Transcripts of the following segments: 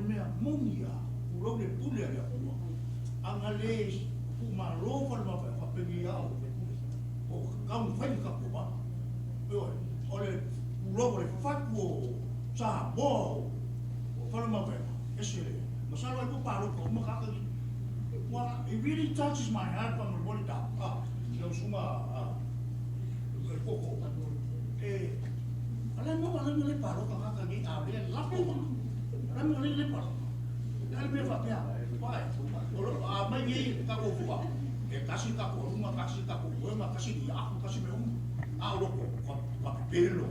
mea mungia, uro le pule le pua. Angale puma rofa ma fa pengi au. O kamu fai ka pua. Ole uro le fatwo sa bo. Fa ma fa. Ese masalo ai paro ko ma ka ki. Well, it really touches my heart from the body down. No suma koko. Alam mo le paro ka ni abre la ko. Alam mo le paro. Dal be fa pia. Why? Mai ni ka ko fuwa. Kasi ka ko uma kasi ka ko ma kasi ni ako kasi me lo ko pelo.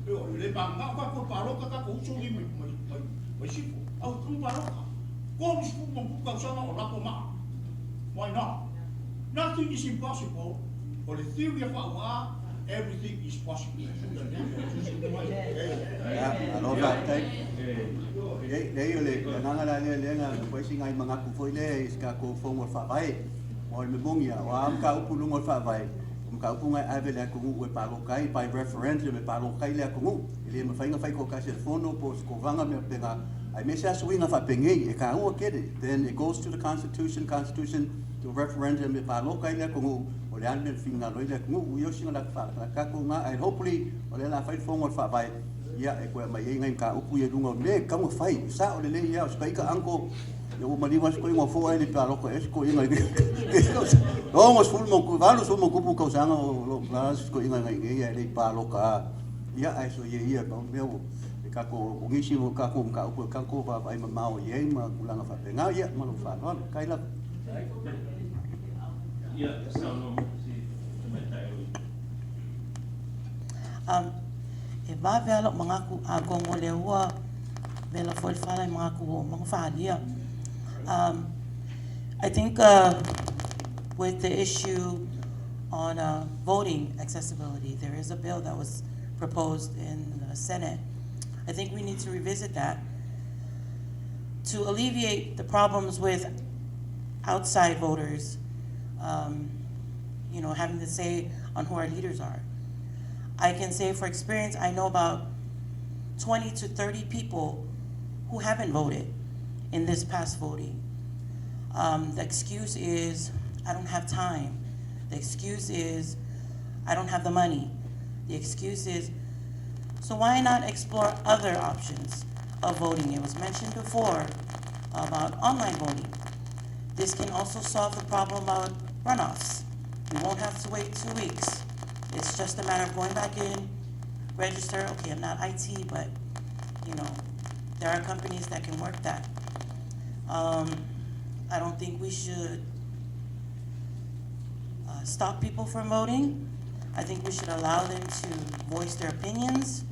Yo le banga ko paro ka ko so ni mai sipo. Au tu paro ka. Why not? Nothing is impossible. For the theory of Allah, everything is possible. By referendum I may say swing of a pengy, then it goes to the Constitution to referendum if I look like or the animal thing that we using like Kakuma, and hopefully, or then I fight forward for by my young Kaupu, you come with fight, Saturday, lady, speaker, uncle, the woman was going on for any Paloco, almost full Mokuvalu, so Mokupu Kosano, going like a Paloca. I saw you here about Mill. Kako ungishi mo kako mkaupo kako ba ai mamao ye ma kulanga fa penga ye ma lo fa no kai la ya sono si e va velo mga ku agongo lewa velo for fala mga ku mga fadia I think with the issue on voting accessibility, there is a bill that was proposed in the Senate. I think we need to revisit that to alleviate the problems with outside voters, having to say on who our leaders are. I can say for experience, I know about 20 to 30 people who haven't voted in this past voting. The excuse is, I don't have time. The excuse is, I don't have the money. The excuse is, so why not explore other options of voting? It was mentioned before about online voting. This can also solve the problem about runoffs. We won't have to wait 2 weeks. It's just a matter of going back in, register. Okay, I'm not IT, but there are companies that can work that. I don't think we should stop people from voting. I think we should allow them to voice their opinions.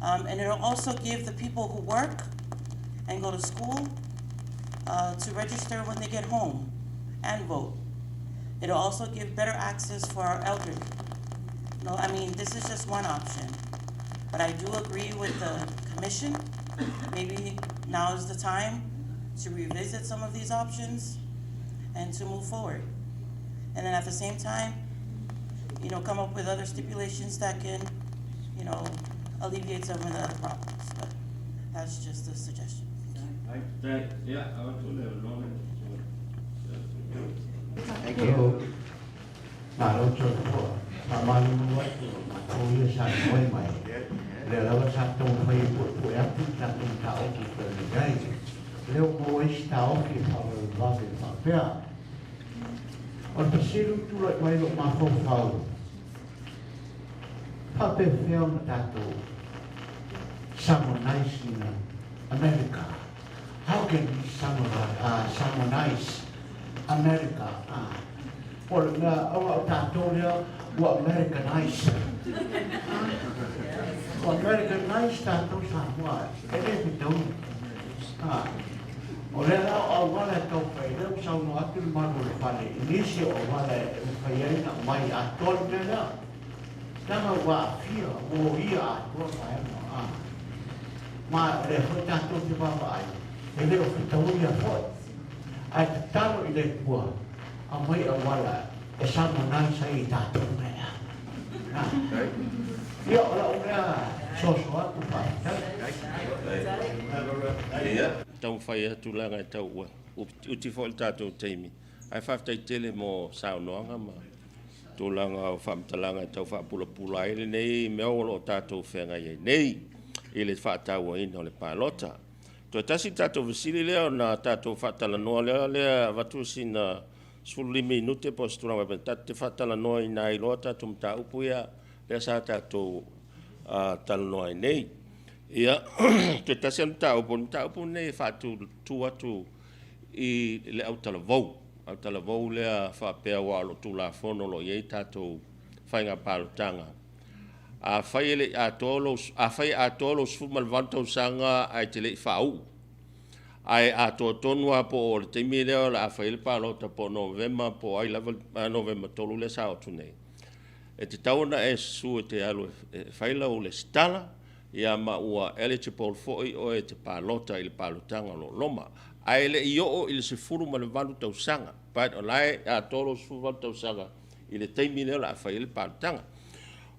And it'll also give the people who work and go to school to register when they get home and vote. It'll also give better access for our elderly. This is just one option. But I do agree with the commission. Maybe now is the time to revisit some of these options and to move forward. And then at the same time, come up with other stipulations that can, alleviate some of the other problems. But that's just a suggestion. I want to know. Thank you. Samonizing America. How can we samonize America? What Americanize? Americanize tato Samoa. Ele don't. Olha a wala to pede sa no atul manu pale. Inisio wala payena mai atol na. Tama wa fia o ia atol pa ma le hota to te baba ai. Ele o fitauia fo. Ai talo ile kwa. A mai a wala e samonize ai tato na. Ia ora ora so so atu pa. Ia, tau whai atu langa e tau ua. Uti fo il tātou teimi. Ai whaftai tele mo saunoanga ma. Tūlanga o whamtalanga e tau whapula ai le nei mea o tātou whenga iei. Nei, i le whaatau o ina o le pālota. Toi tasi tātou visiri leo na tātou whaatala noa lea watu sina sulimi nute po sturanga wepen. Tate whaatala noa i nai loa tātou mta upuia lea sa tātou tala noa i nei. Ia, te tasi am mta upu nei whaatu tuatu i le au tala vau. Au tala vau lea whapea wa alo tula fono lo iei tātou whainga pālutanga. A whai ele a tolo sfuma le vantau sanga ai te lei whau. Ai a to tonua po o le teimi leo la a whai le pālota po November po ai level November tolu le sao tunei. E te tauna e su e te alu e whaila o le stala ia ma ua eligible foi o e te pālota i le pālutanga lo loma. Ai le i o le se furu ma le valu tau sanga. But o lai a tolo sfuru valu tau sanga i le teimi leo la a whai le pālutanga.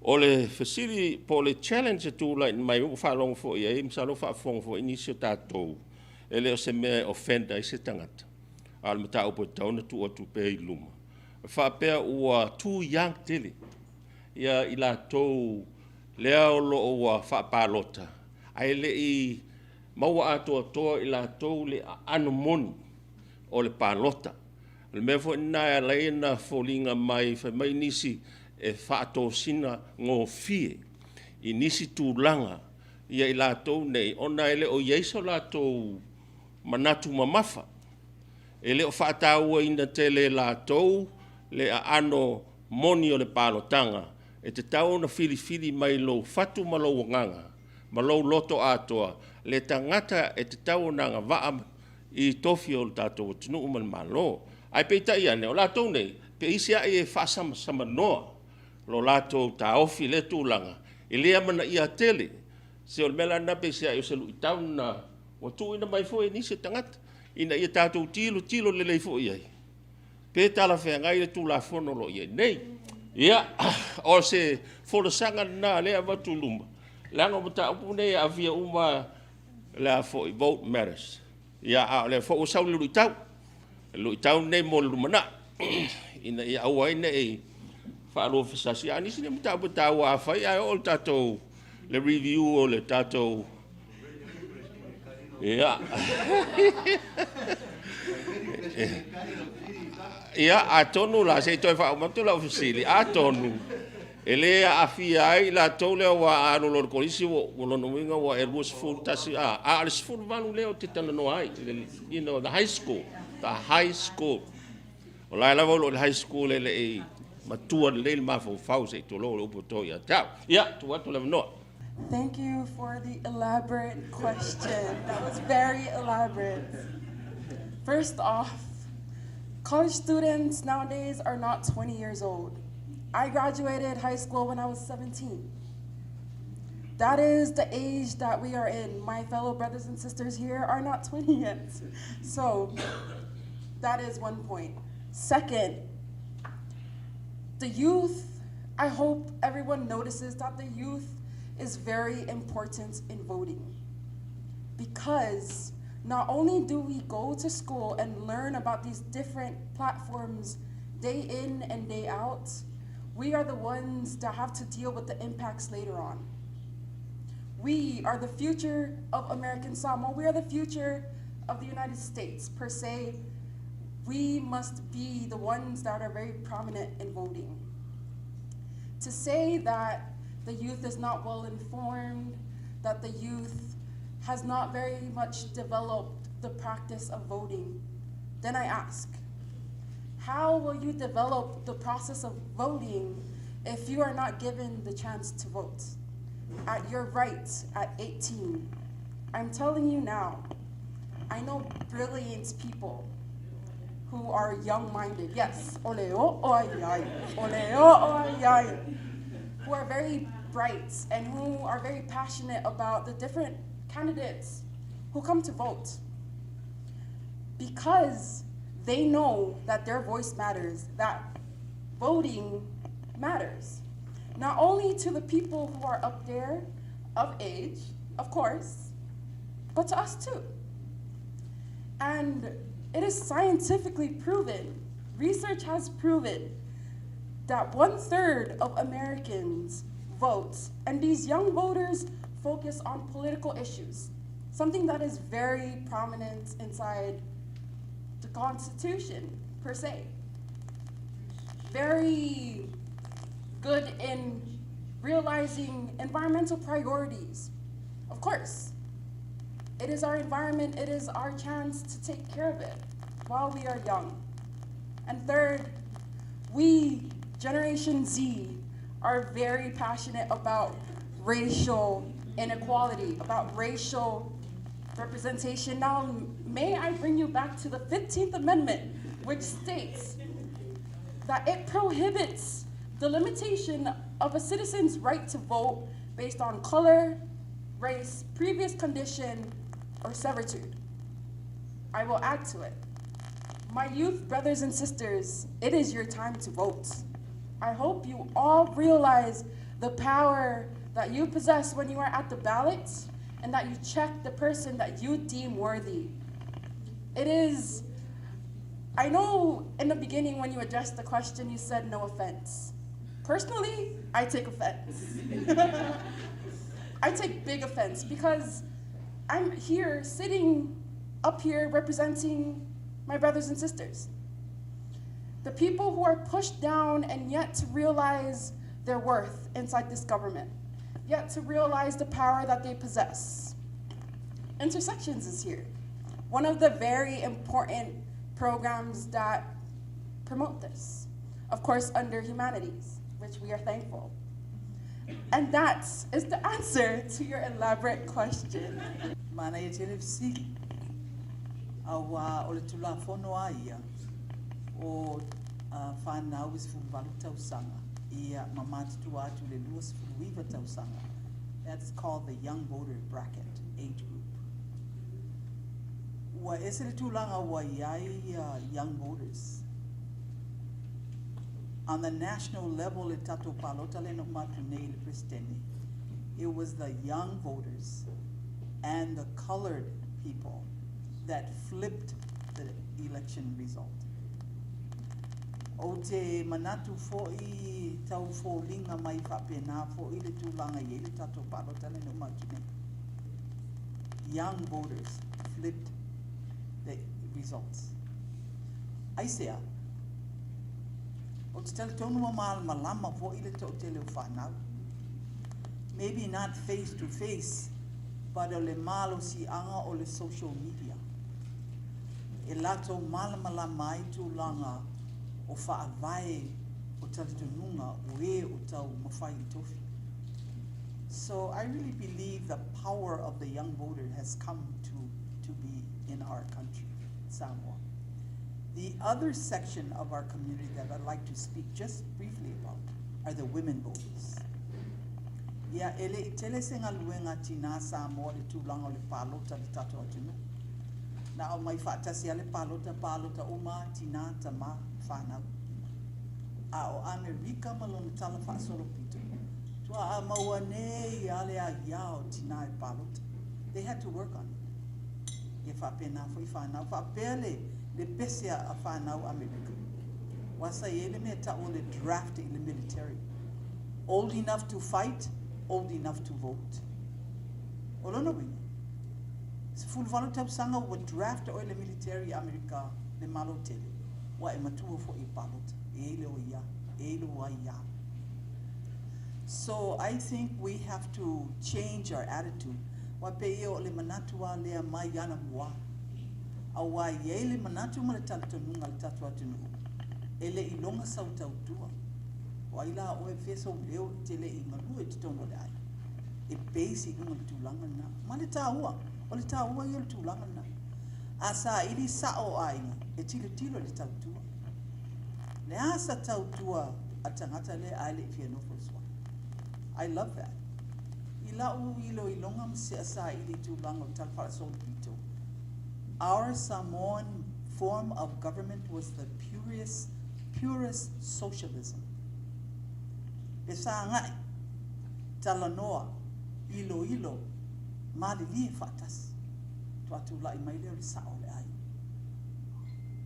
O le fasili po le challenge tu la mai u fa long fo ia im sa lo fa fong fo inisio tatou ele o se me offender i se tangata al mata o po tauna tu o tu pe luma fa pe u tu young tele ia ila to le o lo o fa palota ai le i mau a to ila to le anomon o le palota le me fo na le na folinga mai fa mai nisi e whaato sina ngō fie i nisi tūlanga ia i lātou nei ona ele o ieiso lātou manatu mamafa ele o whaataua ina tele lātou le a ano moni o le pālotanga e te tau na whiri mai lo fatu ma lo nganga ma lo loto atoa le tangata e te tau nanga waa i tofi o le tātou tunu uman malo ai peita ia ne o lātou nei pe isi a e whaasama sama noa lo lato ta ofi le tūlanga. I lea mana ia tele. Se o mela na pe sea i se lui tauna. O tu ina mai fo e nisi tangata. Ina ia tātou tilo le lei fo iai. Pe tala whea ngai le tūla fono lo iai. Nei. Ia, o se wholesanga na lea watu luma. Langa mo ta upu nei a via uma lea fo i vote matters. Ia, lea fo o sau le lui tau. Lui tau nei mo le lumana. Ina ia aua ina e whaaro whasasi. Ani sine mo tāpu tāu a whai, ai o tātou le review o le tātou. Ia. Ia, a tonu la, se toi whao matu lau whasili, a tonu. E le a fia ai, la tau leo wa anu lor korisi, wo lono winga wa e ruas full tasi, a le sfuru vanu leo te tana no ai, you know, the high school. O lai lava lo le high school le e, matua le mafo fause to lo upo to ya tau ya to what to no. Thank you for the elaborate question. That was very elaborate. First off, college students nowadays are not 20 years old. I graduated high school when I was 17. That is the age that we are in. My fellow brothers and sisters here are not 20 yet. So that is one point. Second, the youth, I hope everyone notices that the youth is very important in voting. Because not only do we go to school and learn about these different platforms day in and day out, we are the ones that have to deal with the impacts later on. We are the future of American Samoa. We are the future of the United States, per se. We must be the ones that are very prominent in voting. To say that the youth is not well informed, that the youth has not very much developed the practice of voting, then I ask, how will you develop the process of voting if you are not given the chance to vote at your right at 18? I'm telling you now, I know brilliant people who are young-minded, yes, oleo oayai, who are very bright and who are very passionate about the different candidates who come to vote, because they know that their voice matters, that voting matters. Not only to the people who are up there of age, of course, but to us too. And it is scientifically proven, research has proven, that 1/3 of Americans vote, and these young voters focus on political issues, something that is very prominent inside the Constitution, per se. Very good in realizing environmental priorities. Of course, it is our environment, it is our chance to take care of it while we are young. And third, we, Generation Z, are very passionate about racial inequality, about racial representation. Now, may I bring you back to the 15th Amendment, which states that it prohibits the limitation of a citizen's right to vote based on color, race, previous condition, or servitude. I will add to it. My youth brothers and sisters, it is your time to vote. I hope you all realize the power that you possess when you are at the ballot and that you check the person that you deem worthy. It is, I know in the beginning when you addressed the question, you said no offense. Personally, I take offense. I take big offense because I'm here, sitting up here representing my brothers and sisters. The people who are pushed down and yet to realize their worth inside this government, yet to realize the power that they possess. Intersections is here. One of the very important programs that promote this. Of course, under Humanities, which we are thankful. And that is the answer to your elaborate question. Mana e televisi awa o le tula fono ia o whanau is fulvalu tausanga ia mamati tu atu le luas fulwiva tausanga. That's called the young voter bracket age group. Wa ese le tulanga wa iai young voters. On the national level, it was the young voters and the colored people that flipped the election result. O te manatu fo'i tau fōlinga mai whapena fo'i le tūlanga i le tato palota le no matune. Young voters flipped the results. Aisea, o te teletonu malama fo'i le tau tele whanau. Maybe not face to face, but o le malo si anga o le social media. E lato malama mai tūlanga o whaavai o taletonunga o e o tau mawhai tofi. So I really believe the power of the young voter has come to be in our country, Samoa. The other section of our community that I'd like to speak just briefly about are the women voters. Ia ele I tele senga luenga tina Samoa le tūlanga o le palota le tato atunu. Na o mai whaatasi ale palota uma tina tama whanau. A o Amerika malona tala whaasolo pito. Tua a maua nei ale a iao tina e palota. They had to work on it. Ia whapena fo I whanau. Whapele le pese a whanau Amerika. Wasa ele me ta o le draft in the military. Old enough to fight, old enough to vote. Olona wingi. Se fulvalu tau sanga wa draft o le military Amerika le malo tele. Wa e matua fo I palota. E ele o ia. E ele o ia. So I think we have to change our attitude. Wa pe o le manatua lea mai ana mua. Awa ye le manatu ma le talatonunga le tatu atunu. Ele I longa sau tau tua. Wa ila o e feso leo tele I ngalu e titono le ai. E basi unga le tūlanga na. Ma le tāua. O le tāua I o le tūlanga na. Asa ili sao ai e tilo tilo le tau tua. Le asa tau tua a tangata le ai le fiano foswa. I love that. Ila u ilo I longa mse asa ili tūlanga o talfara so pito. Our Samoan form of government was the purest socialism. E sa ngai, talanoa, ilo, malili fatas.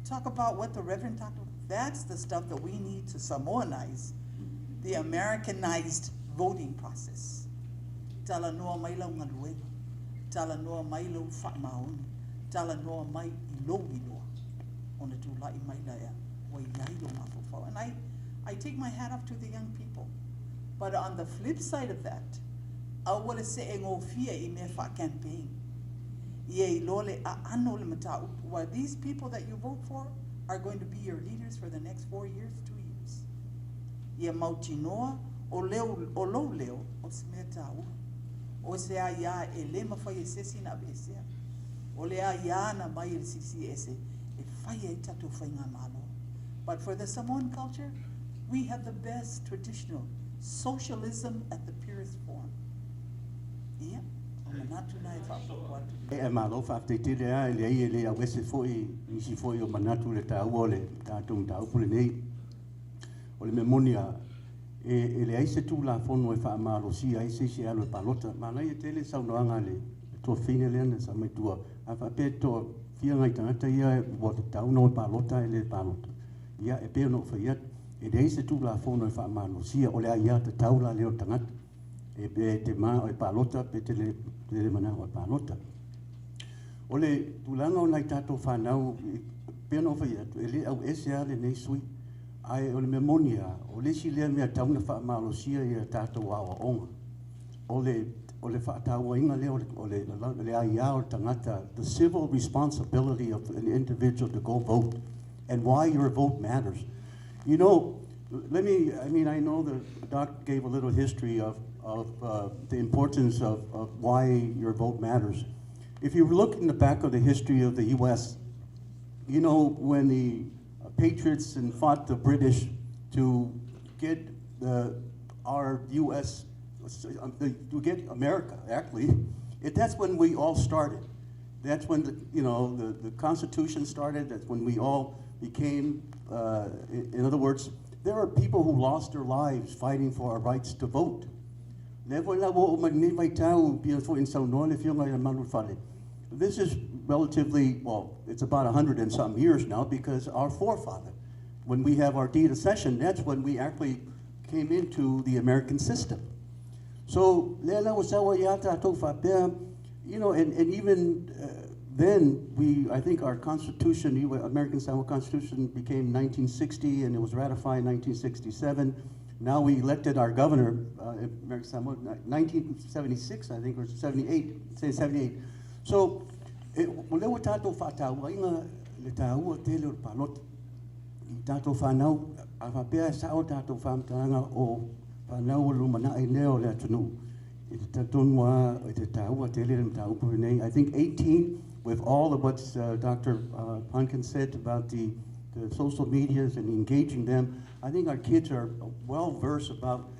Talk about what the Reverend talked about. That's the stuff that we need to Samoanize, the Americanized voting process. Tala noa mai lau ngaluenga, tala noa mai lau whamaoni, tala noa mai ilo iloa, ona tu lai mai laia, wa iai lo mafofau. And I take my hat off to the young people. But on the flip side of that, I want to say ngo fia I me fa campaign. Ye lole a ano le matau. Well, these people that you vote for are going to be your leaders for the next 4 years, 2 years. Ye mautinoa o lo leo o se me tau. O se a ia e le mawhai e sesi na besea. O le a ia na mai e sisi ese e whai e tatu whai ngā malo. But for the Samoan culture, we have the best traditional socialism at the purest form. Yeah. E malo fa te tire a le a wese foi nisi foi o manatu le ta ole ta tung ta upule nei o le memonia e le ai se tu la fono e fa malo si ai se se alo palota ma nei tele sa no anga le to fine le na sa mai tua a fa pe to fia ngai tanga ia o te tau no palota e le palota ia e pe no fa ia e le ai se tu la fono e fa malo si o le ia te tau la le o tanga e pe te ma o palota pe te le mana o palota o le tulanga o nai tato whanau pe no fa ia e le au ese ale nei sui ai o le memonia o le si lea mea tauna wha malosia i a tātou awa onga. O le whaataua inga leo o le aia o tangata, the civil responsibility of an individual to go vote and why your vote matters. You know, I know the doc gave a little history of the importance of why your vote matters. If you look in the back of the history of the U.S., you know, when the Patriots and fought the British to get our U.S. to get America. Actually, that's when we all started. That's when the Constitution started. That's when we all became. In other words, there are people who lost their lives fighting for our rights to vote. This is relatively, well, it's about 100 and some years now because our forefather, when we have our deed of cession, that's when we actually came into the American system. So, you know, and even then, I think our Constitution, American Samoa Constitution became 1960 and it was ratified in 1967. Now we elected our governor, American Samoa, 1976, I think, or 78, say 78. So, o leo tātou whātau, inga le tāua tele o palot, I tātou whanau, a whapea sa o tātou whamtaranga o whanau o lumana e neo le atunu. I te tatonua, I te tāua tele le tāu purinei. I think 18, with all of what Dr. Punkin said about the social medias and engaging them, I think our kids are well versed about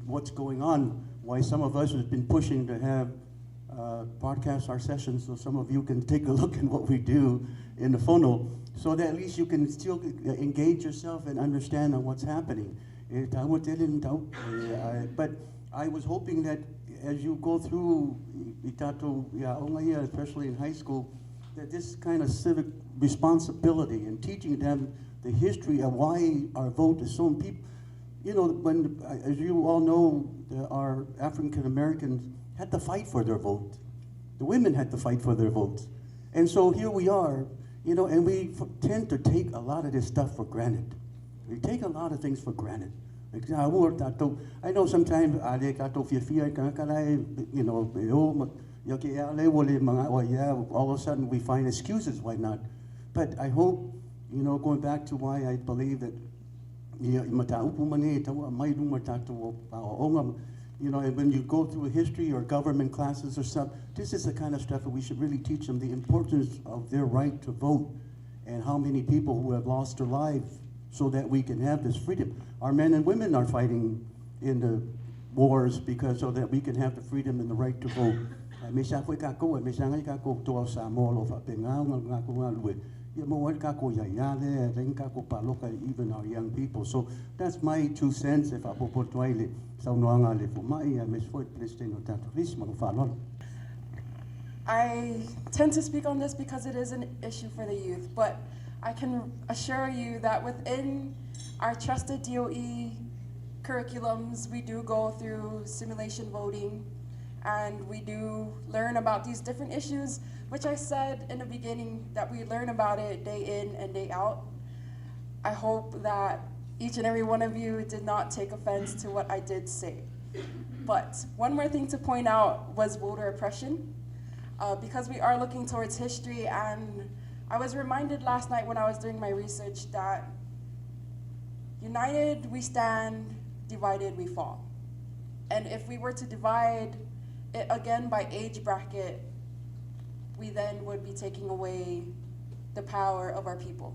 what's going on, why some of us have been pushing to have broadcast our sessions so some of you can take a look at what we do in the funnel so that at least you can still engage yourself and understand what's happening. But I was hoping that as you go through, especially in high school, that this kind of civic responsibility and teaching them the history of why our vote is so important. You know, as you all know, our African Americans had to fight for their vote. The women had to fight for their votes. And so here we are, you know, and we tend to take a lot of this stuff for granted. We take a lot of things for granted. I know sometimes, you know, all of a sudden we find excuses why not. But I hope, you know, going back to why I believe that, you know, and when you go through history or government classes or something, this is the kind of stuff that we should really teach them, the importance of their right to vote and how many people who have lost their lives so that we can have this freedom. Our men and women are fighting in the wars so that we can have the freedom and the right to vote. Even our young people. So that's my 2 cents. If I put I tend to speak on this because it is an issue for the youth, but I can assure you that within our trusted DOE curriculums, we do go through simulation voting, and we do learn about these different issues, which I said in the beginning that we learn about it day in and day out. I hope that each and every one of you did not take offense to what I did say. But one more thing to point out was voter oppression, because we are looking towards history, and I was reminded last night when I was doing my research that united we stand, divided we fall. And if we were to divide it again by age bracket, we then would be taking away the power of our people.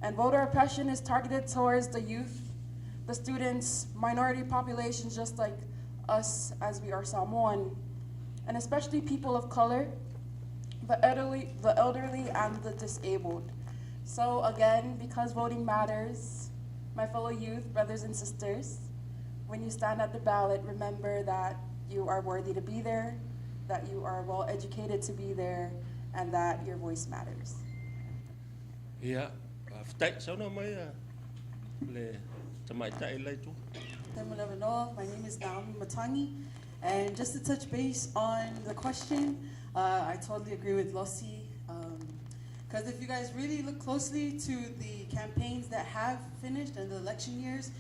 And voter oppression is targeted towards the youth, the students, minority populations just like us as we are Samoan, and especially people of color, the elderly and the disabled. So again, because voting matters, my fellow youth, brothers and sisters, when you stand at the ballot, remember that you are worthy to be there, that you are well educated to be there, and that your voice matters. Yeah, so no mai le tamai tai lai tu. My name is Naomi Matangi, and just to touch base on the question, I totally agree with Losi, because if you guys really look closely to the campaigns that have finished and the election years,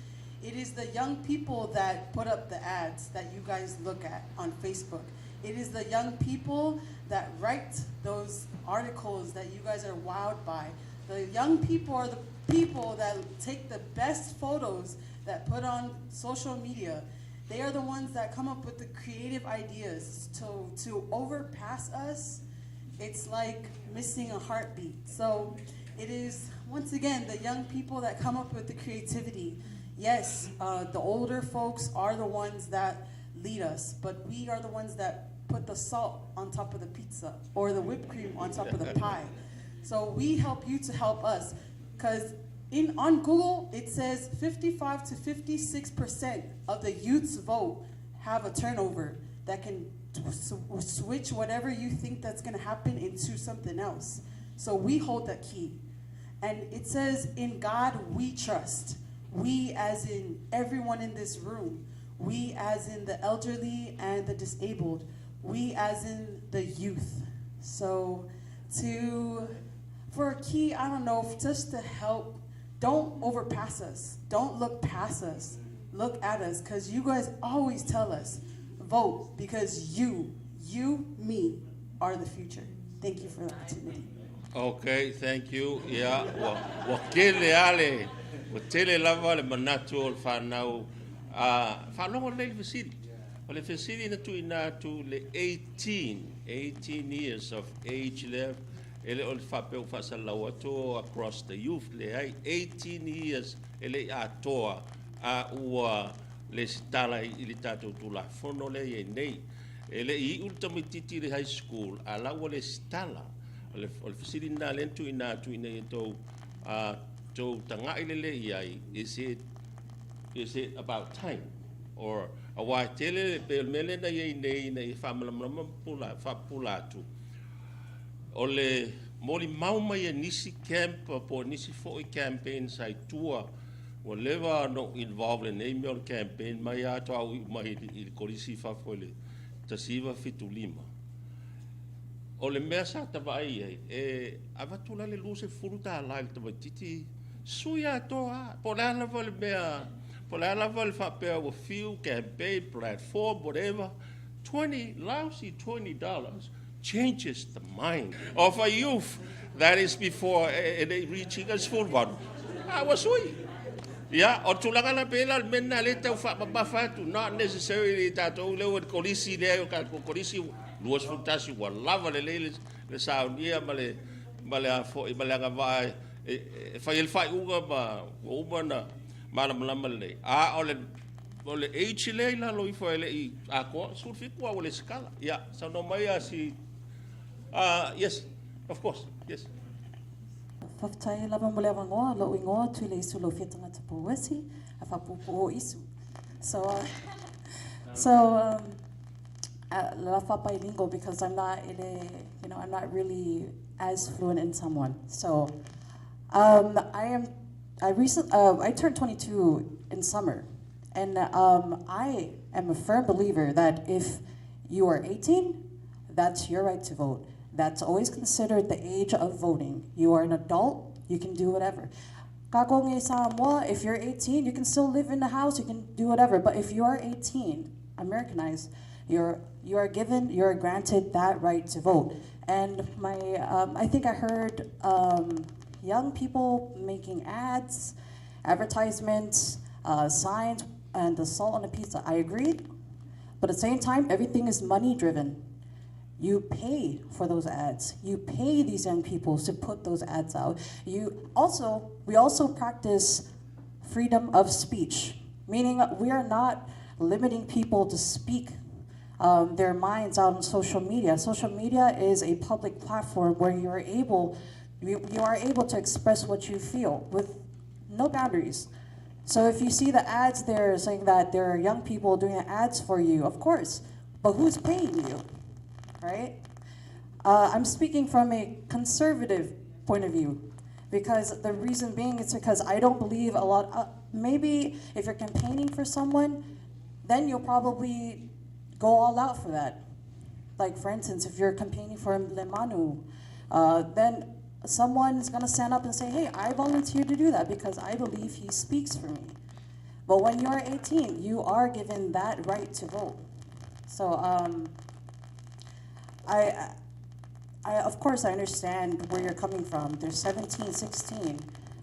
it is the young people that put up the ads that you guys look at on Facebook. It is the young people that write those articles that you guys are wowed by. The young people are the people that take the best photos that put on social media. They are the ones that come up with the creative ideas. To overpass us, it's like missing a heartbeat. So it is, once again, the young people that come up with the creativity. Yes, the older folks are the ones that lead us, but we are the ones that put the salt on top of the pizza or the whipped cream on top of the pie. So we help you to help us, because on Google, it says 55 to 56% of the youth's vote have a turnover that can switch whatever you think that's going to happen into something else. So we hold that key. And it says, in God we trust. We as in everyone in this room. We as in the elderly and the disabled. We as in the youth. So for a key, I don't know, just to help, don't overpass us. Don't look past us. Look at us, because you guys always tell us, vote, because you, me, are the future. Thank you for the opportunity. Okay, thank you. Yeah, wakele ale, watele lava le manatu ol whanau, whanau le fasili. Le fasili na tu ina tu le 18 years of age left. Ele ol whapeu whasalaua to across the youth le ai 18 years ele atoa a ua le sitala I le tātou tula whono le e nei. Ele I ultimatiti le high school a laua le sitala. Ol whasiri nā lentu ina tu ina e tau tanga ile le iai. Is it about time? Or a wai tele pe mele na ye nei na I whamalamama pula tu. Ole moli mauma ia nisi camp po nisi foi campaign sai tua o leva no involved in email campaign mai ato au mai I kolisi fa fole tasiva fitulima ole mea sa tavai e avatula le luse furuta la titi suya to po la lava le mea po la lava le fa pe a few campaign platform whatever $20 changes the mind of a youth that is before reaching a school one. I was sweet. Yeah, or tulanga la pela mena leta fa bafatu not necessarily that o le kolisi le kolisi luas fantasi wa lava le saudia male fo malanga vai fa il fa uga ba ubana malam le ole age le la lo fo ele a ko sul fi kwa ole skala. Yeah, so no mai si yes, of course, yes. Whaftai lava mo le awangoa, lo ingoa tui le isu lo whiatanga tapu wesi, a whapupu o isu. So la bilingual because I'm not I'm not really as fluent in someone. So I turned 22 in summer, and I am a firm believer that if you are 18, that's your right to vote. That's always considered the age of voting. You are an adult, you can do whatever. Kakong Samoa, if you're 18, you can still live in the house, you can do whatever. But if you are 18, Americanized, you are granted that right to vote. And I think I heard young people making ads, advertisements, signs, and the salt on the pizza. I agree, but at the same time, everything is money driven. You pay for those ads. You pay these young people to put those ads out. We also practice freedom of speech, meaning we are not limiting people to speak their minds out on social media. Social media is a public platform where you are able to express what you feel with no boundaries. So if you see the ads there saying that there are young people doing ads for you, of course, but who's paying you, right? I'm speaking from a conservative point of view, because the reason being is because I don't believe maybe if you're campaigning for someone, then you'll probably go all out for that. Like for instance, if you're campaigning for Lemanu, then someone's gonna stand up and say, hey, I volunteer to do that because I believe he speaks for me. But when you're 18, you are given that right to vote. So of course I understand where you're coming from. There's 17, 16.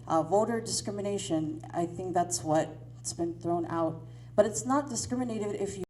Voter discrimination, I think that's what's been thrown out. But it's not discriminated if you